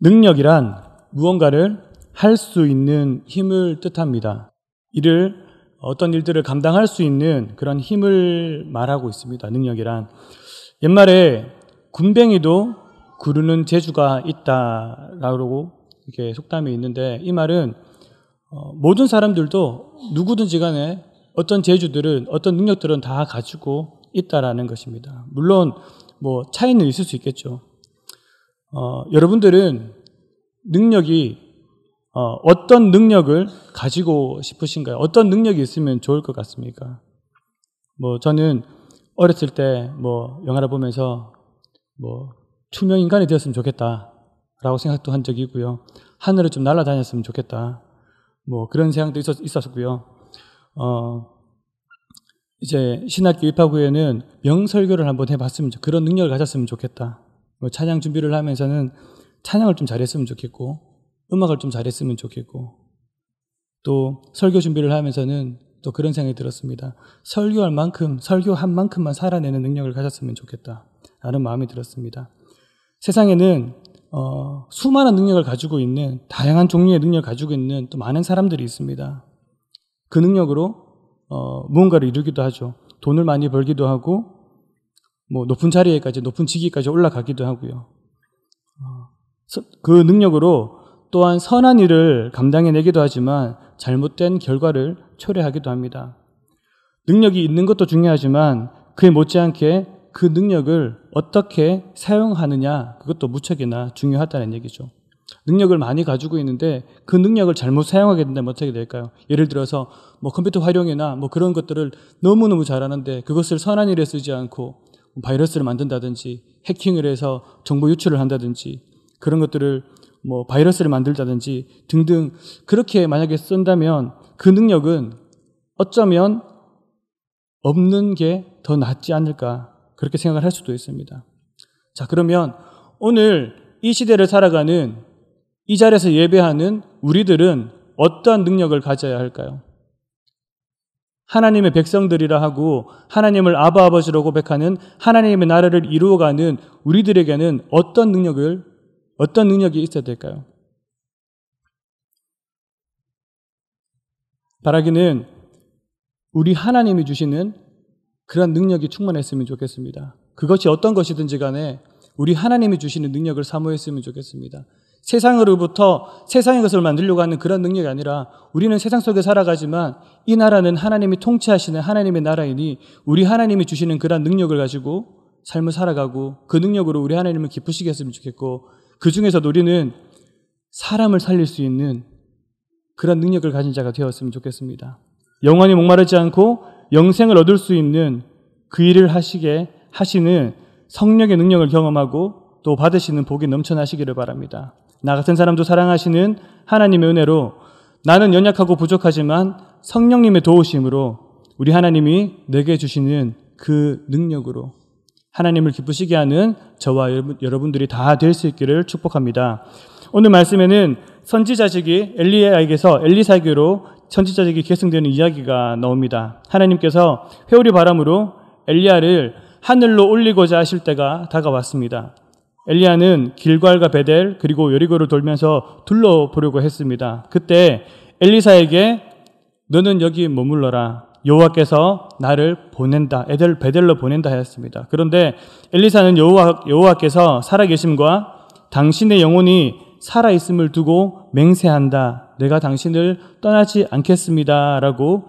능력이란 무언가를 할 수 있는 힘을 뜻합니다. 어떤 일들을 감당할 수 있는 그런 힘을 말하고 있습니다. 능력이란. 옛말에 군뱅이도 구르는 재주가 있다라고 이렇게 속담이 있는데, 이 말은 모든 사람들도 누구든지 간에 어떤 재주들은, 어떤 능력들은 다 가지고 있다라는 것입니다. 물론 차이는 있을 수 있겠죠. 여러분들은 어떤 능력을 가지고 싶으신가요? 어떤 능력이 있으면 좋을 것 같습니까? 저는 어렸을 때 영화를 보면서 투명 인간이 되었으면 좋겠다라고 생각도 한 적이 있고요. 하늘을 좀 날아다녔으면 좋겠다. 그런 생각도 있었고요. 이제 신학교 입학 후에는 명설교를 한번 해봤으면, 그런 능력을 가졌으면 좋겠다. 찬양 준비를 하면서는 찬양을 좀 잘했으면 좋겠고, 음악을 좀 잘했으면 좋겠고, 또 설교 준비를 하면서는 또 그런 생각이 들었습니다. 설교한 만큼만 살아내는 능력을 가졌으면 좋겠다 라는 마음이 들었습니다. 세상에는 수많은 능력을 가지고 있는, 다양한 종류의 능력을 가지고 있는 또 많은 사람들이 있습니다. 그 능력으로 무언가를 이루기도 하죠. 돈을 많이 벌기도 하고, 높은 자리에까지, 높은 직위까지 올라가기도 하고요. 그 능력으로 또한 선한 일을 감당해내기도 하지만 잘못된 결과를 초래하기도 합니다. 능력이 있는 것도 중요하지만 그에 못지않게 그 능력을 어떻게 사용하느냐, 그것도 무척이나 중요하다는 얘기죠. 능력을 많이 가지고 있는데 그 능력을 잘못 사용하게 된다면 어떻게 될까요? 예를 들어서 컴퓨터 활용이나 그런 것들을 너무너무 잘하는데 그것을 선한 일에 쓰지 않고 바이러스를 만든다든지 해킹을 해서 정보 유출을 한다든지 그런 것들을 바이러스를 만들다든지 등등, 그렇게 만약에 쓴다면 그 능력은 어쩌면 없는 게 더 낫지 않을까, 그렇게 생각을 할 수도 있습니다. 자, 그러면 오늘 이 시대를 살아가는, 이 자리에서 예배하는 우리들은 어떠한 능력을 가져야 할까요? 하나님의 백성들이라 하고 하나님을 아바 아버지로 고백하는, 하나님의 나라를 이루어가는 우리들에게는 어떤 능력이 있어야 될까요? 바라기는 우리 하나님이 주시는 그런 능력이 충만했으면 좋겠습니다. 그것이 어떤 것이든지 간에 우리 하나님이 주시는 능력을 사모했으면 좋겠습니다. 세상으로부터 세상의 것을 만들려고 하는 그런 능력이 아니라, 우리는 세상 속에 살아가지만 이 나라는 하나님이 통치하시는 하나님의 나라이니 우리 하나님이 주시는 그런 능력을 가지고 삶을 살아가고, 그 능력으로 우리 하나님을 기쁘시게 했으면 좋겠고, 그 중에서도 우리는 사람을 살릴 수 있는 그런 능력을 가진 자가 되었으면 좋겠습니다. 영원히 목마르지 않고 영생을 얻을 수 있는 그 일을 하시는 성령의 능력을 경험하고 또 받으시는 복이 넘쳐나시기를 바랍니다. 나 같은 사람도 사랑하시는 하나님의 은혜로, 나는 연약하고 부족하지만 성령님의 도우심으로 우리 하나님이 내게 주시는 그 능력으로 하나님을 기쁘시게 하는 저와 여러분들이 다 될 수 있기를 축복합니다. 오늘 말씀에는 선지자직이 엘리사에게로 선지자직이 계승되는 이야기가 나옵니다. 하나님께서 회오리 바람으로 엘리야를 하늘로 올리고자 하실 때가 다가왔습니다. 엘리야는 길갈과 베델 그리고 여리고를 돌면서 둘러보려고 했습니다. 그때 엘리사에게 너는 여기 머물러라, 여호와께서 나를 보낸다, 베델로 보낸다 하였습니다. 그런데 엘리사는 여호와께서 살아계심과 당신의 영혼이 살아있음을 두고 맹세한다, 내가 당신을 떠나지 않겠습니다 라고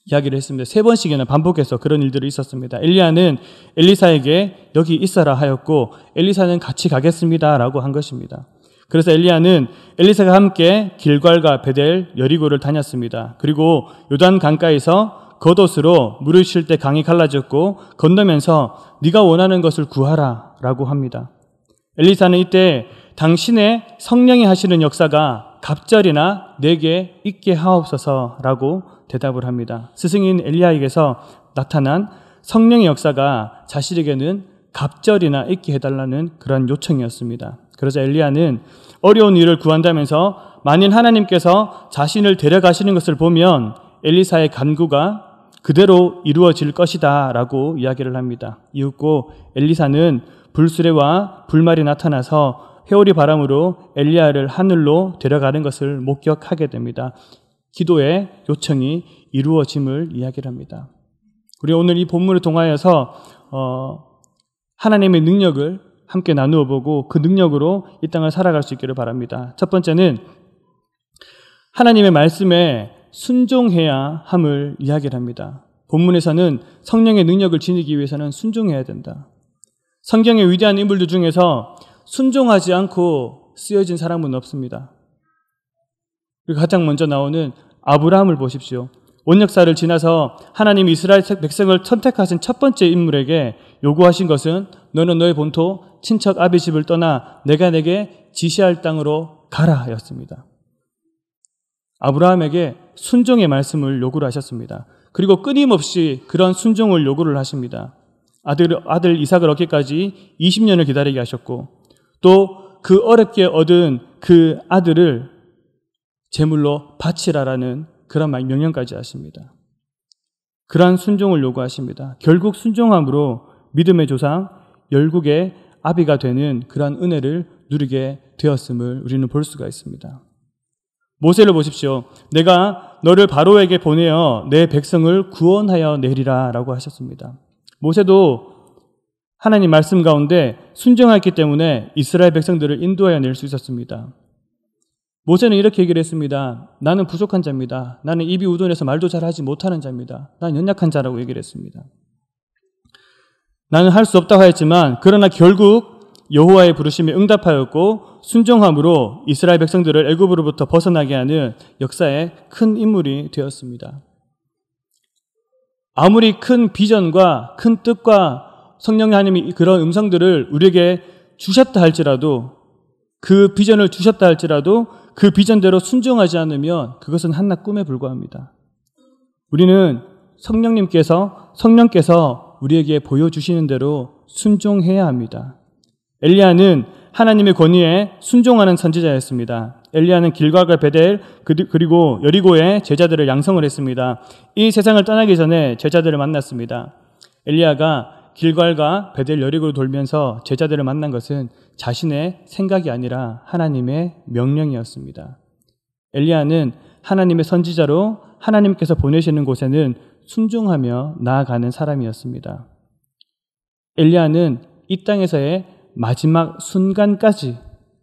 이야기를 했습니다. 3번씩이나 반복해서 그런 일들이 있었습니다. 엘리야는 엘리사에게 여기 있어라 하였고, 엘리사는 같이 가겠습니다 라고 한 것입니다. 그래서 엘리야는 엘리사가 함께 길갈과 베델, 여리고를 다녔습니다. 그리고 요단 강가에서 겉옷으로 물을 쉴 때 강이 갈라졌고 건너면서 네가 원하는 것을 구하라 라고 합니다. 엘리사는 이때 당신의 성령이 하시는 역사가 갑절이나 내게 있게 하옵소서 라고 대답을 합니다. 스승인 엘리야에게서 나타난 성령의 역사가 자신에게는 갑절이나 있게 해달라는 그런 요청이었습니다. 그러자 엘리야는 어려운 일을 구한다면서 만일 하나님께서 자신을 데려가시는 것을 보면 엘리사의 간구가 그대로 이루어질 것이다 라고 이야기를 합니다. 이윽고 엘리사는 불수레와 불말이 나타나서 회오리 바람으로 엘리야를 하늘로 데려가는 것을 목격하게 됩니다. 기도의 요청이 이루어짐을 이야기를 합니다. 우리 오늘 이 본문을 통하여서 하나님의 능력을 함께 나누어 보고 그 능력으로 이 땅을 살아갈 수 있기를 바랍니다. 첫 번째는 하나님의 말씀에 순종해야 함을 이야기를 합니다. 본문에서는 성령의 능력을 지니기 위해서는 순종해야 된다. 성경의 위대한 인물들 중에서 순종하지 않고 쓰여진 사람은 없습니다. 그리고 가장 먼저 나오는 아브라함을 보십시오. 온 역사를 지나서 하나님이 이스라엘 백성을 선택하신 첫 번째 인물에게 요구하신 것은 너는 너의 본토 친척 아비 집을 떠나 내가 내게 지시할 땅으로 가라 였습니다. 아브라함에게 순종의 말씀을 요구를 하셨습니다. 그리고 끊임없이 그런 순종을 요구를 하십니다. 아들 이삭을 얻기까지 20년을 기다리게 하셨고 또 그 어렵게 얻은 그 아들을 제물로 바치라라는 그런 명령까지 하십니다. 그러한 순종을 요구하십니다. 결국 순종함으로 믿음의 조상 열국의 아비가 되는 그러한 은혜를 누리게 되었음을 우리는 볼 수가 있습니다. 모세를 보십시오. 내가 너를 바로에게 보내어 내 백성을 구원하여 내리라 라고 하셨습니다. 모세도 하나님 말씀 가운데 순종했기 때문에 이스라엘 백성들을 인도하여 낼 수 있었습니다. 모세는 이렇게 얘기를 했습니다. 나는 부족한 자입니다. 나는 입이 우둔해서 말도 잘하지 못하는 자입니다. 나는 연약한 자라고 얘기를 했습니다. 나는 할 수 없다고 했지만 그러나 결국 여호와의 부르심에 응답하였고 순종함으로 이스라엘 백성들을 애굽으로부터 벗어나게 하는 역사의 큰 인물이 되었습니다. 아무리 큰 비전과 큰 뜻과 성령 하나님이 그런 음성들을 우리에게 주셨다 할지라도 그 비전을 주셨다 할지라도 그 비전대로 순종하지 않으면 그것은 한낱 꿈에 불과합니다. 우리는 성령께서 우리에게 보여주시는 대로 순종해야 합니다. 엘리야는 하나님의 권위에 순종하는 선지자였습니다. 엘리야는 길갈과 베델 그리고 여리고에 제자들을 양성을 했습니다. 이 세상을 떠나기 전에 제자들을 만났습니다. 엘리야가 길갈과 베델 여리고를 돌면서 제자들을 만난 것은 자신의 생각이 아니라 하나님의 명령이었습니다. 엘리야는 하나님의 선지자로 하나님께서 보내시는 곳에는 순종하며 나아가는 사람이었습니다. 엘리야는 이 땅에서의 마지막 순간까지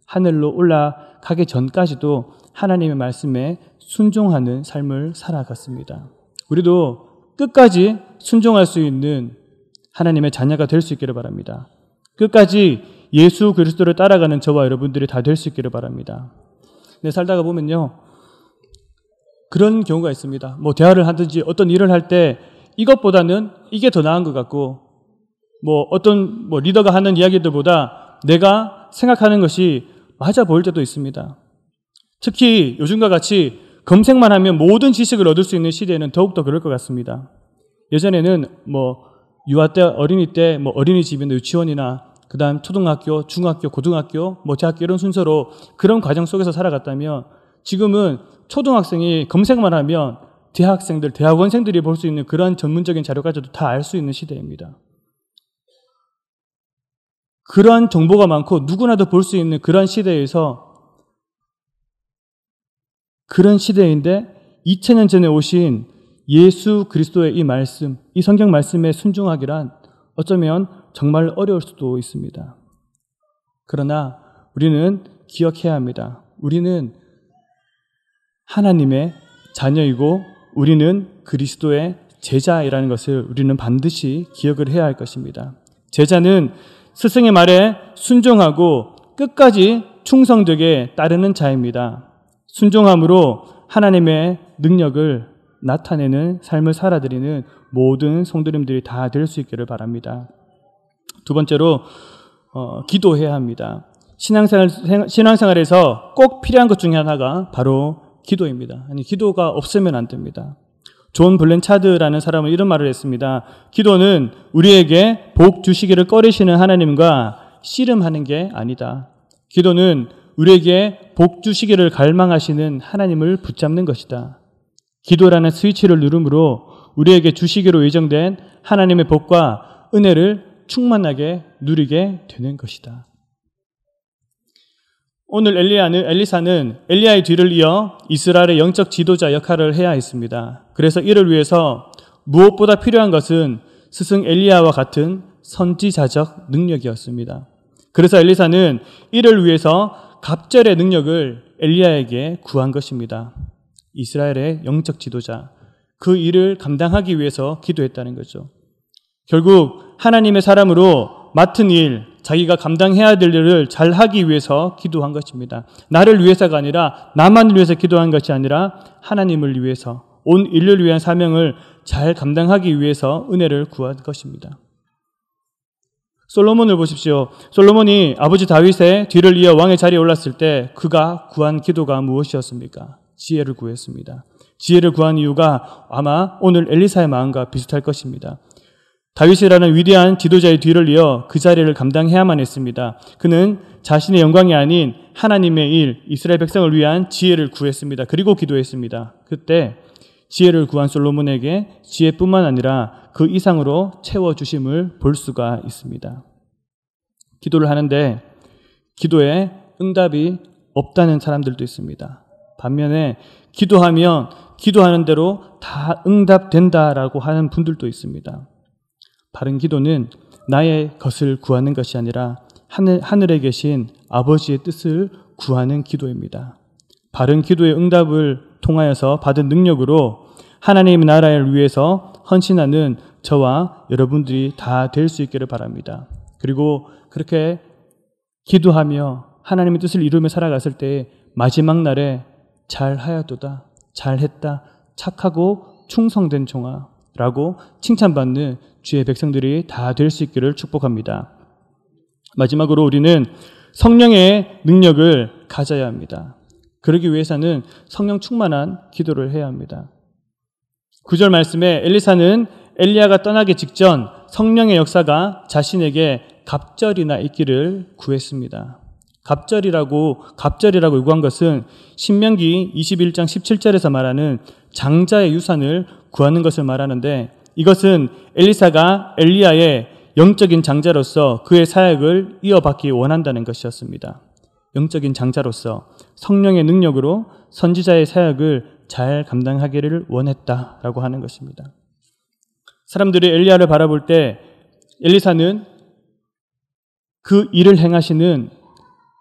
하늘로 올라가기 전까지도 하나님의 말씀에 순종하는 삶을 살아갔습니다. 우리도 끝까지 순종할 수 있는 하나님의 자녀가 될 수 있기를 바랍니다. 끝까지 예수 그리스도를 따라가는 저와 여러분들이 다 될 수 있기를 바랍니다. 근데 살다가 보면요, 그런 경우가 있습니다. 대화를 하든지 어떤 일을 할 때 이것보다는 이게 더 나은 것 같고, 어떤 리더가 하는 이야기들보다 내가 생각하는 것이 맞아 보일 때도 있습니다. 특히 요즘과 같이 검색만 하면 모든 지식을 얻을 수 있는 시대에는 더욱더 그럴 것 같습니다. 예전에는 유아 때, 어린이 때, 어린이집이나 유치원이나, 그 다음 초등학교, 중학교, 고등학교, 대학교 이런 순서로 그런 과정 속에서 살아갔다면 지금은 초등학생이 검색만 하면 대학생들, 대학원생들이 볼 수 있는 그런 전문적인 자료까지도 다 알 수 있는 시대입니다. 그러한 정보가 많고 누구나도 볼 수 있는 그런 시대인데 2000년 전에 오신 예수 그리스도의 이 말씀, 이 성경 말씀에 순종하기란 어쩌면 정말 어려울 수도 있습니다. 그러나 우리는 기억해야 합니다. 우리는 하나님의 자녀이고 우리는 그리스도의 제자이라는 것을 우리는 반드시 기억을 해야 할 것입니다. 제자는 스승의 말에 순종하고 끝까지 충성되게 따르는 자입니다. 순종함으로 하나님의 능력을 나타내는 삶을 살아드리는 모든 성도님들이 다 될 수 있기를 바랍니다. 두 번째로 기도해야 합니다. 신앙생활에서 꼭 필요한 것 중에 하나가 바로 기도입니다. 기도가 없으면 안 됩니다. 존 블렌차드라는 사람은 이런 말을 했습니다. 기도는 우리에게 복 주시기를 꺼리시는 하나님과 씨름하는 게 아니다. 기도는 우리에게 복 주시기를 갈망하시는 하나님을 붙잡는 것이다. 기도라는 스위치를 누름으로 우리에게 주시기로 예정된 하나님의 복과 은혜를 충만하게 누리게 되는 것이다. 오늘 엘리사는 엘리야의 뒤를 이어 이스라엘의 영적 지도자 역할을 해야 했습니다. 그래서 이를 위해서 무엇보다 필요한 것은 스승 엘리야와 같은 선지자적 능력이었습니다. 그래서 엘리사는 이를 위해서 갑절의 능력을 엘리야에게 구한 것입니다. 이스라엘의 영적 지도자, 그 일을 감당하기 위해서 기도했다는 거죠. 결국 하나님의 사람으로 맡은 일, 자기가 감당해야 될 일을 잘 하기 위해서 기도한 것입니다. 나를 위해서가 아니라 나만을 위해서 기도한 것이 아니라 하나님을 위해서, 온 인류를 위한 사명을 잘 감당하기 위해서 은혜를 구한 것입니다. 솔로몬을 보십시오. 솔로몬이 아버지 다윗의 뒤를 이어 왕의 자리에 올랐을 때 그가 구한 기도가 무엇이었습니까? 지혜를 구했습니다. 지혜를 구한 이유가 아마 오늘 엘리사의 마음과 비슷할 것입니다. 다윗이라는 위대한 지도자의 뒤를 이어 그 자리를 감당해야만 했습니다. 그는 자신의 영광이 아닌 하나님의 일, 이스라엘 백성을 위한 지혜를 구했습니다. 그리고 기도했습니다. 그때 지혜를 구한 솔로몬에게 지혜뿐만 아니라 그 이상으로 채워주심을 볼 수가 있습니다. 기도를 하는데 기도에 응답이 없다는 사람들도 있습니다. 반면에 기도하면 기도하는 대로 다 응답된다라고 하는 분들도 있습니다. 바른 기도는 나의 것을 구하는 것이 아니라 하늘에 계신 아버지의 뜻을 구하는 기도입니다. 바른 기도의 응답을 통하여서 받은 능력으로 하나님의 나라를 위해서 헌신하는 저와 여러분들이 다 될 수 있기를 바랍니다. 그리고 그렇게 기도하며 하나님의 뜻을 이루며 살아갔을 때 마지막 날에 잘하였도다, 잘했다, 착하고 충성된 종아 라고 칭찬받는 주의 백성들이 다 될 수 있기를 축복합니다. 마지막으로 우리는 성령의 능력을 가져야 합니다. 그러기 위해서는 성령 충만한 기도를 해야 합니다. 9절 말씀에 엘리사는 엘리야가 떠나기 직전 성령의 역사가 자신에게 갑절이나 있기를 구했습니다. 갑절이라고 요구한 것은 신명기 21장 17절에서 말하는 장자의 유산을 구하는 것을 말하는데, 이것은 엘리사가 엘리야의 영적인 장자로서 그의 사역을 이어받기 원한다는 것이었습니다. 영적인 장자로서 성령의 능력으로 선지자의 사역을 잘 감당하기를 원했다라고 하는 것입니다. 사람들이 엘리야를 바라볼 때 엘리사는 그 일을 행하시는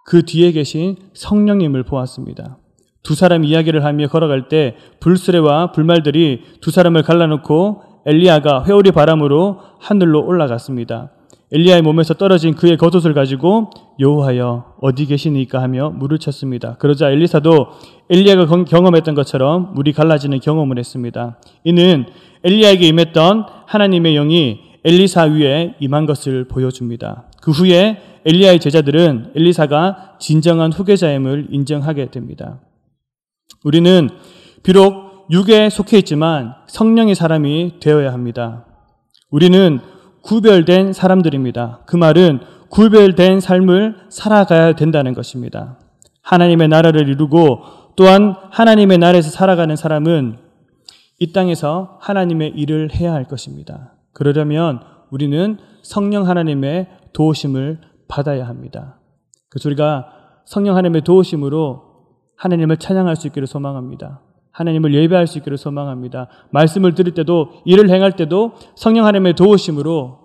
그 뒤에 계신 성령님을 보았습니다. 두 사람 이야기를 하며 걸어갈 때 불수레와 불말들이 두 사람을 갈라놓고 엘리야가 회오리 바람으로 하늘로 올라갔습니다. 엘리야의 몸에서 떨어진 그의 겉옷을 가지고 여호와여 어디 계시니까 하며 물을 쳤습니다. 그러자 엘리사도 엘리야가 경험했던 것처럼 물이 갈라지는 경험을 했습니다. 이는 엘리야에게 임했던 하나님의 영이 엘리사 위에 임한 것을 보여줍니다. 그 후에 엘리야의 제자들은 엘리사가 진정한 후계자임을 인정하게 됩니다. 우리는 비록 육에 속해 있지만 성령의 사람이 되어야 합니다. 우리는 구별된 사람들입니다. 그 말은 구별된 삶을 살아가야 된다는 것입니다. 하나님의 나라를 이루고 또한 하나님의 나라에서 살아가는 사람은 이 땅에서 하나님의 일을 해야 할 것입니다. 그러려면 우리는 성령 하나님의 도우심을 받아야 합니다. 그래서 우리가 성령 하나님의 도우심으로 하나님을 찬양할 수 있기를 소망합니다. 하나님을 예배할 수 있기를 소망합니다. 말씀을 들을 때도 일을 행할 때도 성령 하나님의 도우심으로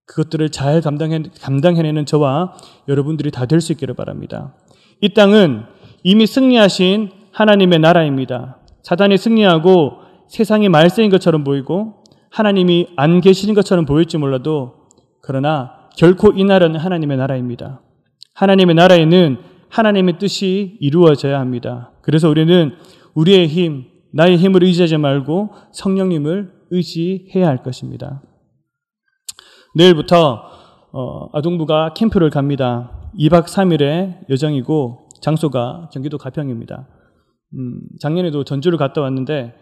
그것들을 잘 감당해내는 저와 여러분들이 다 될 수 있기를 바랍니다. 이 땅은 이미 승리하신 하나님의 나라입니다. 사단이 승리하고 세상이 말세인 것처럼 보이고 하나님이 안 계시는 것처럼 보일지 몰라도 그러나 결코 이 나라는 하나님의 나라입니다. 하나님의 나라에는 하나님의 뜻이 이루어져야 합니다. 그래서 우리는 우리의 힘, 나의 힘을 의지하지 말고 성령님을 의지해야 할 것입니다. 내일부터 아동부가 캠프를 갑니다. 2박 3일의 여정이고 장소가 경기도 가평입니다. 작년에도 전주를 갔다 왔는데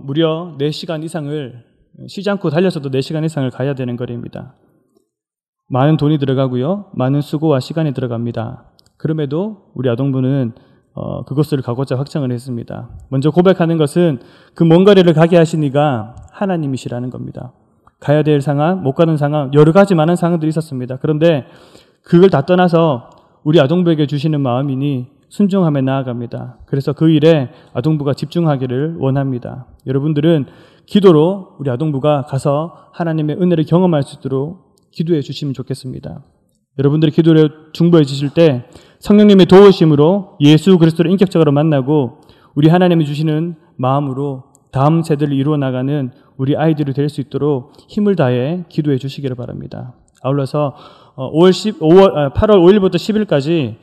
무려 4시간 이상을 쉬지 않고 달려서도 4시간 이상을 가야 되는 거리입니다. 많은 돈이 들어가고요. 많은 수고와 시간이 들어갑니다. 그럼에도 우리 아동부는 그곳을 가고자 확정을 했습니다. 먼저 고백하는 것은 그 먼 거리를 가게 하신 이가 하나님이시라는 겁니다. 가야 될 상황, 못 가는 상황, 여러 가지 많은 상황들이 있었습니다. 그런데 그걸 다 떠나서 우리 아동부에게 주시는 마음이니 순종하며 나아갑니다. 그래서 그 일에 아동부가 집중하기를 원합니다. 여러분들은 기도로 우리 아동부가 가서 하나님의 은혜를 경험할 수 있도록 기도해 주시면 좋겠습니다. 여러분들이 기도를 중보해 주실 때 성령님의 도우심으로 예수 그리스도를 인격적으로 만나고 우리 하나님이 주시는 마음으로 다음 세대를 이루어 나가는 우리 아이들이 될 수 있도록 힘을 다해 기도해 주시기를 바랍니다. 아울러서 8월 5일부터 10일까지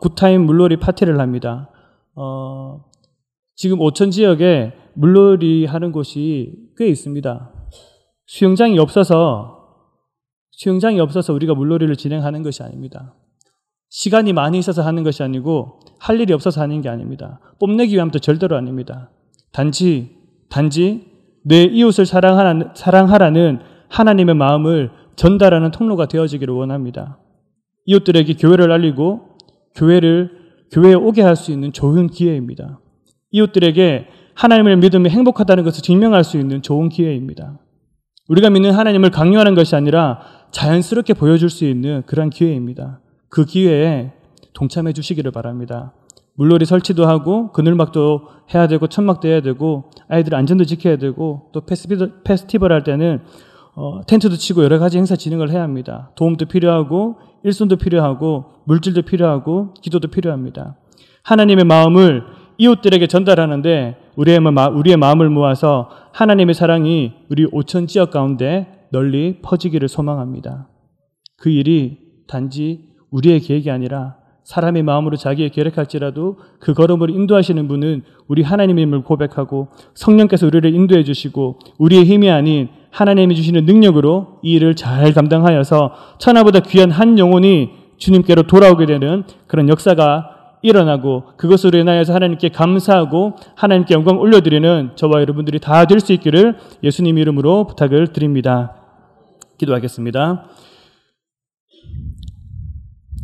굿타임 물놀이 파티를 합니다. 지금 오천 지역에 물놀이 하는 곳이 꽤 있습니다. 수영장이 없어서 우리가 물놀이를 진행하는 것이 아닙니다. 시간이 많이 있어서 하는 것이 아니고 할 일이 없어서 하는 게 아닙니다. 뽐내기 위함도 절대로 아닙니다. 단지 내 이웃을 사랑하라는 하나님의 마음을 전달하는 통로가 되어지기를 원합니다. 이웃들에게 교회를 알리고 교회에 오게 할 수 있는 좋은 기회입니다. 이웃들에게 하나님을 믿으면 행복하다는 것을 증명할 수 있는 좋은 기회입니다. 우리가 믿는 하나님을 강요하는 것이 아니라 자연스럽게 보여줄 수 있는 그런 기회입니다. 그 기회에 동참해 주시기를 바랍니다. 물놀이 설치도 하고 그늘막도 해야 되고 천막도 해야 되고 아이들 안전도 지켜야 되고 또 페스티벌 할 때는 텐트도 치고 여러 가지 행사 진행을 해야 합니다. 도움도 필요하고 일손도 필요하고 물질도 필요하고 기도도 필요합니다. 하나님의 마음을 이웃들에게 전달하는데 우리의 마음을 모아서 하나님의 사랑이 우리 오천 지역 가운데 널리 퍼지기를 소망합니다. 그 일이 단지 우리의 계획이 아니라 사람의 마음으로 자기의 계획할지라도 그 걸음을 인도하시는 분은 우리 하나님임을 고백하고 성령께서 우리를 인도해 주시고 우리의 힘이 아닌 하나님이 주시는 능력으로 이 일을 잘 감당하여서 천하보다 귀한 한 영혼이 주님께로 돌아오게 되는 그런 역사가 일어나고 그것으로 인하여서 하나님께 감사하고 하나님께 영광 올려드리는 저와 여러분들이 다 될 수 있기를 예수님 이름으로 부탁을 드립니다. 기도하겠습니다.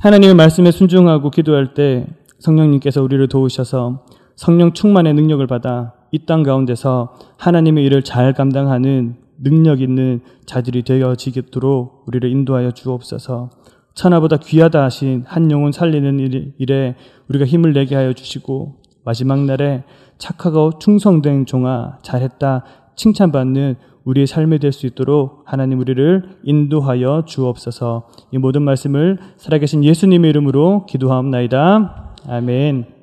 하나님의 말씀에 순종하고 기도할 때 성령님께서 우리를 도우셔서 성령 충만의 능력을 받아 이 땅 가운데서 하나님의 일을 잘 감당하는 능력 있는 자들이 되어지도록 우리를 인도하여 주옵소서. 천하보다 귀하다 하신 한 영혼 살리는 일에 우리가 힘을 내게 하여 주시고 마지막 날에 착하고 충성된 종아 잘했다 칭찬받는 우리의 삶이 될 수 있도록 하나님 우리를 인도하여 주옵소서. 이 모든 말씀을 살아계신 예수님의 이름으로 기도하옵나이다. 아멘.